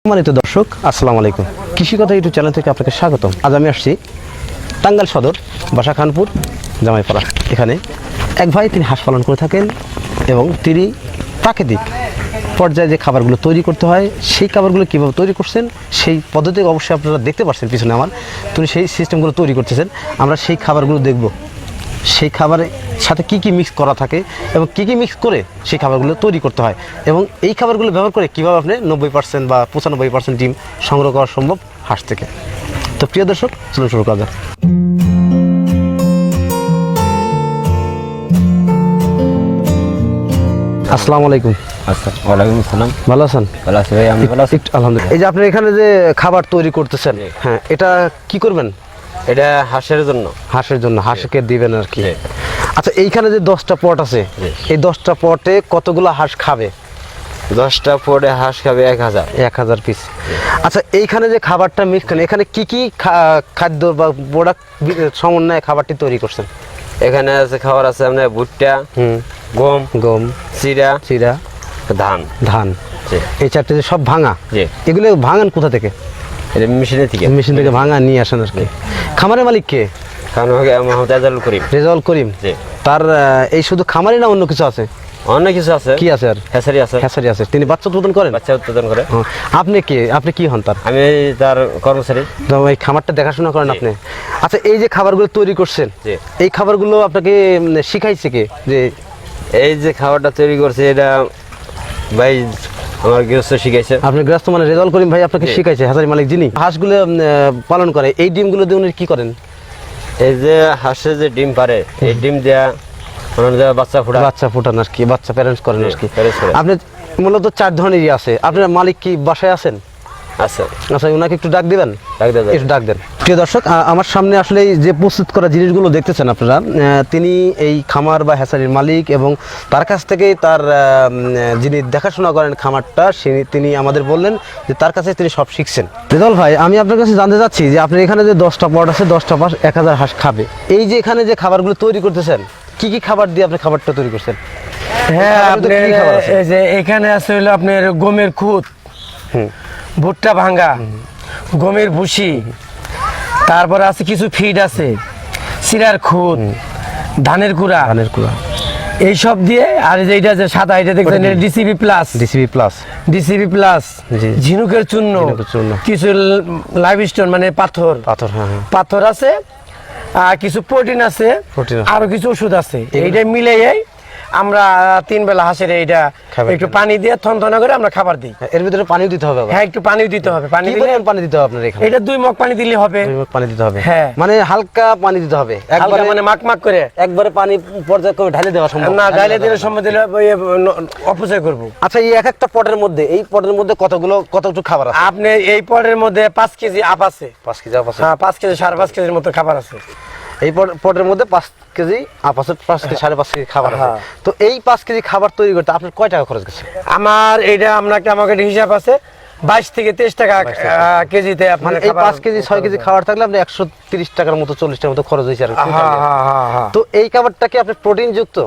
সম্মানিত দর্শক, আসসালামু আলাইকুম। কৃষি কথা ইউটিউব চ্যানেল থেকে আপনাকে স্বাগতম। আজ আমি আসছি টাঙ্গাইল সদর বাসা খানপুর জামাইপাড়া। এখানে এক ভাই তিনি হাঁস পালন করে থাকেন এবং তিনি প্রাকৃতিক পর্যায়ে যে খাবারগুলো তৈরি করতে হয় সেই খাবারগুলো কীভাবে তৈরি করছেন সেই পদ্ধতি অবশ্যই আপনারা দেখতে পাচ্ছেন পিছনে আমার। তিনি সেই সিস্টেমগুলো তৈরি করতেছেন, আমরা সেই খাবারগুলো দেখব। সেই খাবারের সাথে কি কি মিক্স করা থাকে এবং কি কি মিক্স করে সেই খাবারগুলো তৈরি করতে হয় এবং এই খাবারগুলো ব্যবহার করে কীভাবে আপনি 90% বা 95% ডিম সংগ্রহ করা সম্ভব হাঁস থেকে। তো প্রিয় দর্শক, চলুন শুরু করা যাক। আসসালামু আলাইকুম। আচ্ছা, ওয়ালাইকুম আসসালাম। ভালো আছেন? ভালো আছি ভাই, আমি ভালো আছি। আলহামদুলিল্লাহ। এই যে আপনি এখানে যে খাবার তৈরি করতেছেন, হ্যাঁ, এটা কি করবেন? এটা হাঁসের জন্য। হাঁসের জন্য, হাঁসকে দিবেন আর কি। আচ্ছা, এইখানে যে 10টা পট আছে, এই 10টা পটে কতগুলো হাঁস খাবে? 10টা পরে হাঁস খাবে 1000 পিস। আচ্ছা, এইখানে যে খাবারটা মিক্স করেন, এখানে কি কি খাদ্য বা প্রোডাক্ট সমন্বয়ে খাবারটি তৈরি করছেন? এখানে আছে খাবার আছে আপনার ভুট্টা, গম, গম, চিরা, ধান। এই চারটে যে সব ভাঙা, এগুলো ভাঙান কোথা থেকে? এটা মেশিন থেকে ভাঙা নিয়ে আসেন আর কি। খামারের মালিক কে? রেজাউল করিম। তার এই শুধু খামারই না, অন্য কিছু আছে? অনেক কিছু আছে। কি আছে? আর হ্যাঁসারি আছে। তিনি বাচ্চা উৎপাদন করেন? আপনি কে? আপনি কি হন তার? আমি তার কর্মচারী। তো এই খামারটা দেখাশোনা করেন আপনি? আচ্ছা, এই যে খাবারগুলো তৈরি করছেন, এই খাবারগুলো আপনাকে শিখাইছে কে? যে এই যে খাবারটা তৈরি করছে এটা ভাই আমার গৃহস্থ শিখাইছে। আপনি গৃহস্থ মানে রেজাউল করিম ভাই আপনাকে শিখাইছে, হ্যাঁসারি মালিক যিনি হাঁসগুলো পালন করে। এই ডিমগুলো দিয়ে উনি কি করেন? এই যে হাঁসে যে ডিম পারে, এই ডিম দেয়া বাচ্চা ফুটান আর কি, বাচ্চা প্যারেন্টস করেন আর কি। আপনি মূলত 4 ধরনেরই আছে। আপনার মালিক কি বাসায় আছেন? আচ্ছা, ওনাকে একটু ডাক দিবেন। একটু ডাক দেন। প্রিয় দর্শক, আমার সামনে আসলে যে প্রস্তুত করা জিনিসগুলো দেখতেছেন আপনারা, তিনি এই খামার বা হ্যাচারির মালিক এবং তার কাছ থেকেই তার যিনি দেখাশোনা করেন খামারটা, তিনি আমাদের বললেন যে তার কাছে তিনি সব শিখছেন। রেজাউল ভাই, আমি আপনার কাছে জানতে চাচ্ছি যে আপনি এখানে যে 10টা পট আছে, 10টা পাশ 1000 হাঁস খাবে, এই যে এখানে যে খাবারগুলো তৈরি করতেছেন, কি কি খাবার দিয়ে আপনি খাবারটা তৈরি করছেন? হ্যাঁ, এখানে আছে হলো আপনার গমের খুদ, ভুট্টা ভাঙ্গা, গমের ভুসি, তারপরে আছে কিছু ফিড আছে, চিরার খুদ, ধানের কুড়া, এইসব দিয়ে। আর এইটা যে সাদা, এটা দেখছেন ডিসিবি প্লাস, ঝিনুকের চূর্ণ, কিছু লাইভস্টোন মানে পাথর আছে, আর কিছু প্রোটিন আছে, আরো কিছু ওষুধ আছে। এইটা মিলে আমরা 3 বেলা হাঁসের এইটা একটু পানি দিয়ে থনথনা করে আমরা খাবার দিই। এর ভিতরে পানিও দিতে হবে? হ্যাঁ, একটু পানিও দিতে হবে। পানি দিতে হবে আপনার এখানে? এটা 2 মগ পানি দিলে হবে। 2 মগ পানি দিতে হবে? হ্যাঁ, মানে হালকা পানি দিতে হবে, একবারে মানে মাক করে। একবারে পানি পর্যায়ক্রমে ঢালে দেওয়া সম্ভব না? ঢালে দিলে সম্ভব দিলে অপচয় করব। আচ্ছা, এই একটা পটের মধ্যে, এই পটের মধ্যে কতটুকু খাবার আছে? আপনি এই পটের মধ্যে 5 কেজি আপ আছে। 5 কেজি আপ আছে? হ্যাঁ, 5 কেজি 5.5 কেজির মতো খাবার আছে। এই পটের মধ্যে 5 কেজি আপ আছে, 5 থেকে 5.5 কেজি খাবার আছে। তো এই 5 কেজি খাবার তৈরি করতে আপনার কয় টাকা খরচ গেছে? আমার এইটা আমাকে হিসাব আছে 22 থেকে 23 টাকা কেজিতে। মানে এই 5 কেজি 6 কেজি খাবার থাকলে আপনি 130 টাকার মতো 40 টাকার মতো খরচ হয়েছে আর কি। তো এই খাবারটা কি আপনার প্রোটিন যুক্ত?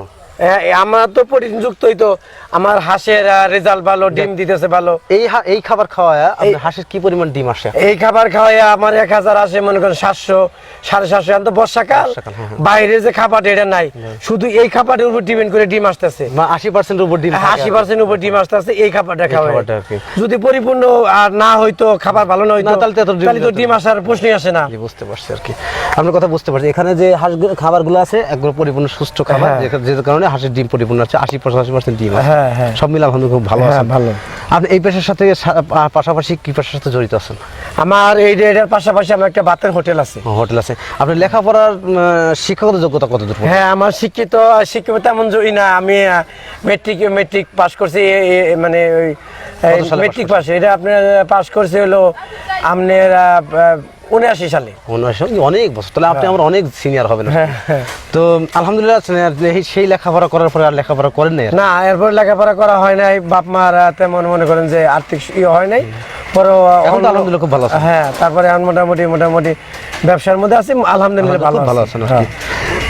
আমার তো প্রোটিন যুক্তই। তো আমার হাঁসের রেজাল্ট ভালো, ডিম দিতেছে ভালো। এই খাবার খাওয়ায় আপনার হাঁসের কি পরিমাণ ডিম আসে? এই খাবার খাওয়ায় আমার 1000 আসে, মনে করেন 700 750। এখন তো বর্ষাকাল, বাইরে যে খাবার এটা নাই, শুধু এই খাবারের উপর ডিপেন্ড করে ডিম আসতেছে। 80% উপর ডিম, 80% উপর ডিম আসতেছে এই খাবারটা খাওয়ায়। যদি পরিপূর্ণ আর না হয়তো, খাবার ভালো না হইতো, তাহলে তো ডিম আসার প্রশ্নই আসে না। বুঝতে পারছি আর কি, আপনার কথা বুঝতে পারছি। এখানে যে হাঁস খাবারগুলো আছে একদম পরিপূর্ণ সুস্থ খাবার, যে কারণে হাঁসের ডিম পরিপূর্ণ আছে, 80% ডিম আছে। সব মিলে আলহামদুলিল্লাহ খুব ভালো আছে। ভালো। আপনি এই পেশার সাথে পাশাপাশি কি পেশার সাথে জড়িত আছেন? আমার এটার পাশাপাশি আমার একটা ভাতের হোটেল আছে। আপনার লেখাপড়ার শিক্ষাগত যোগ্যতা কতদূর? হ্যাঁ, আমার শিক্ষিত তেমন জড়ি না। আমি মেট্রিক পাস করছি, মানে মেট্রিক পাস। এটা আপনার পাস করছে হলো আপনার 79 সালে। অনেক বছর, তাহলে আপনি আমার অনেক সিনিয়র হবেন। তো আলহামদুলিল্লাহ, সেই লেখাপড়া করার পরে আর লেখাপড়া করেন নাই? না, এরপর লেখাপড়া করা হয় নাই। বাপ মার তেমন মনে করেন যে আর্থিক হয় নাই। পরে আলহামদুলিল্লাহ খুব ভালো আছে। হ্যাঁ, তারপরে মোটামুটি ব্যবসার মধ্যে আছি, আলহামদুলিল্লাহ ভালো আছেন।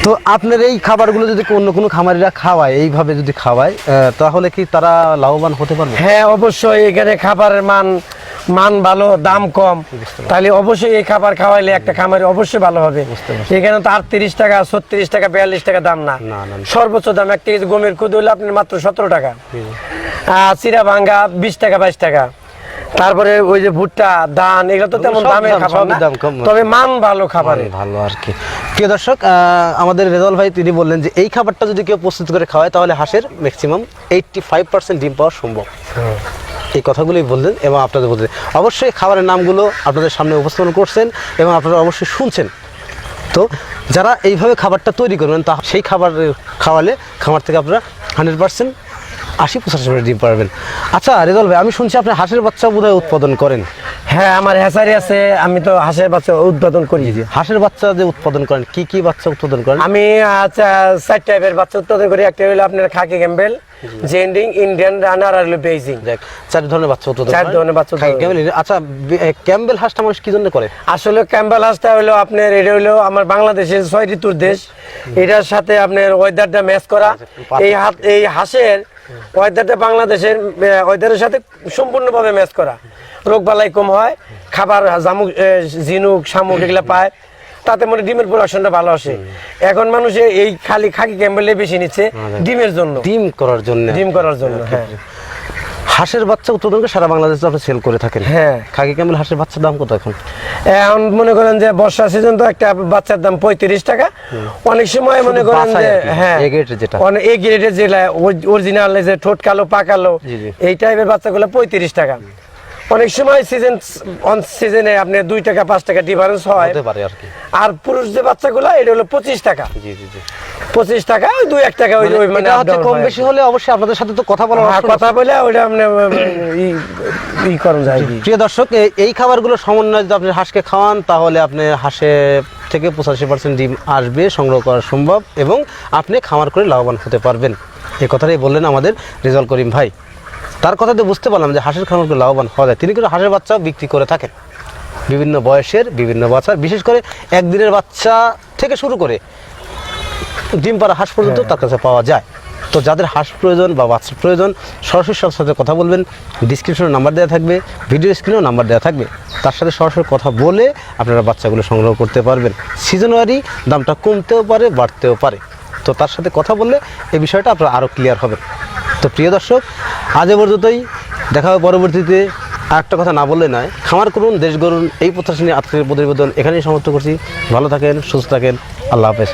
তো আপনার এই খাবারগুলো যদি অন্য কোনো খামারিরা খাওয়ায়, এইভাবে যদি খাওয়ায়, তাহলে কি তারা লাভবান হতে পারবে? হ্যাঁ, অবশ্যই। এখানে খাবারের মান মান ভালো, দাম কম, তাহলে অবশ্যই এই খাবার খাওয়াইলে একটা খামারে অবশ্যই ভালো হবে। এখানে তো 38 টাকা, 36 টাকা, 42 টাকা দাম না, না, না। সর্বোচ্চ দাম 1 কেজি গমের খুদ হইলে আপনার মাত্র 17 টাকা, চিরা ভাঙ্গা 20 টাকা 22 টাকা। তারপরে ওই যে ভুট্টা, ধান, এগুলো তো তেমন সব দামের দাম, খাবার সবই না, দাম কম। তবে মান ভালো খাবারে। ভালো আর কি। প্রিয় দর্শক, আমাদের রেজাউল ভাই তিনি বললেন যে এই খাবারটা যদি কেউ প্রস্তুত করে খাওয়ায় তাহলে হাঁসের ম্যাক্সিমাম 85% ডিম পাওয়া সম্ভব। এই কথাগুলোই বললেন এবং আপনাদের বললেন অবশ্যই খাবারের নামগুলো আপনাদের সামনে উপস্থাপন করছেন এবং আপনারা অবশ্যই শুনছেন। তো যারা এইভাবে খাবারটা তৈরি করবেন তা সেই খাবার খাওয়ালে খামার থেকে আপনারা 100% 80-85% ডিম পারবেন। আচ্ছা রেজাউল ভাই, আমি শুনছি আপনি হাঁসের বাচ্চা বোধহয় উৎপাদন করেন। হ্যাঁ, আমার হ্যাচারি আছে, আমি তো হাঁসের বাচ্চা উৎপাদন করি। হাঁসের বাচ্চা যে উৎপাদন করেন, কি কি বাচ্চা উৎপাদন করেন? আমি 4 টাইপের বাচ্চা উৎপাদন করি। একটা হলো আপনার খাকি ক্যাম্বেল, জেন্ডিং, ইন্ডিয়ান রানার আর হলো বেইজিং। দেখ, 4 ধরনের বাচ্চা উৎপাদন 4 ধরনের বাচ্চা উৎপাদন করি। ক্যাম্বেল। আচ্ছা, ক্যাম্বেল হাঁসটা মানুষ কি জন্য করে? আসলে ক্যাম্বেল হাঁসটা হলো আপনার, এটা হলো আমার বাংলাদেশের 6 ঋতুর দেশ, এটার সাথে আপনার ওয়েদারটা ম্যাচ করা। এই হাঁসের ওয়েদারটা বাংলাদেশের ওয়েদারের সাথে সম্পূর্ণভাবে ম্যাচ করা, রোগবালাই কম হয়, খাবার জামুক, ঝিনুক, শামুক এগুলো পায়, তাতে মানে ডিমের প্রোডাকশনটা ভালো আসে। এখন মানুষ এই খালি খাকি ক্যাম্বেলে বেশি নিচ্ছে ডিমের জন্য, ডিম করার জন্য। ডিম করার জন্য। হ্যাঁ, হাঁসের বাচ্চা উৎপাদন করে সারা বাংলাদেশে আপনি সেল করে থাকেন। হ্যাঁ। খাকি ক্যাম্বেল হাঁসের বাচ্চার দাম কত এখন? এখন মনে করেন যে বর্ষা সিজন তো একটা বাচ্চার দাম 35 টাকা। অনেক সময় মনে করেন বাছাই যে আর কি, হ্যাঁ, A grade যেটা। অনেক এ গ্রেডের যেটা অরিজিনাল, যে ঠোঁট কালো পা কালো, জি, জি। এই টাইপের বাচ্চাগুলো 35 টাকা। অনেক সময় সিজন অন সিজনে আপনি 2 টাকা 5 টাকা ডিফারেন্স হয়। হতে পারে আর কি। আর পুরুষ যে বাচ্চাগুলো এটা হলো 25 টাকা। জি জি জি। 25 টাকা, ওই 2-1 টাকা ওই মানে এটা হচ্ছে কম বেশি হলে অবশ্যই আপনাদের সাথে তো কথা বলা কথা বলে ওইটা আপনি ই করুন যায় কি। প্রিয় দর্শক, এই খাবারগুলো সমন্বয়ে যদি আপনি হাঁসকে খাওয়ান তাহলে আপনি হাঁসে থেকে 85% ডিম আসবে, সংগ্রহ করা সম্ভব এবং আপনি খামার করে লাভবান হতে পারবেন। এই কথাটাই বললেন আমাদের রেজাউল করিম ভাই। তার কথাতে বুঝতে পারলাম যে হাঁসের খামার করে লাভবান হওয়া যায়। তিনি কিন্তু হাঁসের বাচ্চা বিক্রি করে থাকেন, বিভিন্ন বয়সের বিভিন্ন বাচ্চা, বিশেষ করে একদিনের বাচ্চা থেকে শুরু করে ডিম পাড়া হাঁস পর্যন্ত তার কাছে পাওয়া যায়। তো যাদের হাঁস প্রয়োজন বা বাচ্চার প্রয়োজন সরাসরি সবার সাথে কথা বলবেন। ডিসক্রিপশনে নাম্বার দেওয়া থাকবে, ভিডিও স্ক্রিনেও নাম্বার দেওয়া থাকবে, তার সাথে সরাসরি কথা বলে আপনারা বাচ্চাগুলো সংগ্রহ করতে পারবেন। সিজন ওয়ারি দামটা কমতেও পারে, বাড়তেও পারে। তো তার সাথে কথা বললে এই বিষয়টা আপনারা আরও ক্লিয়ার হবে। তো প্রিয় দর্শক, আজ পর্যন্তই, দেখা হবে পরবর্তীতে। আর একটা কথা না বললে নয়, খামার করুন, দেশ গড়ুন, এই প্রত্যাশা নিয়ে আজকের প্রতিবেদন এখানেই সমাপ্ত করছি। ভালো থাকেন, সুস্থ থাকেন, আল্লাহ হাফেজ।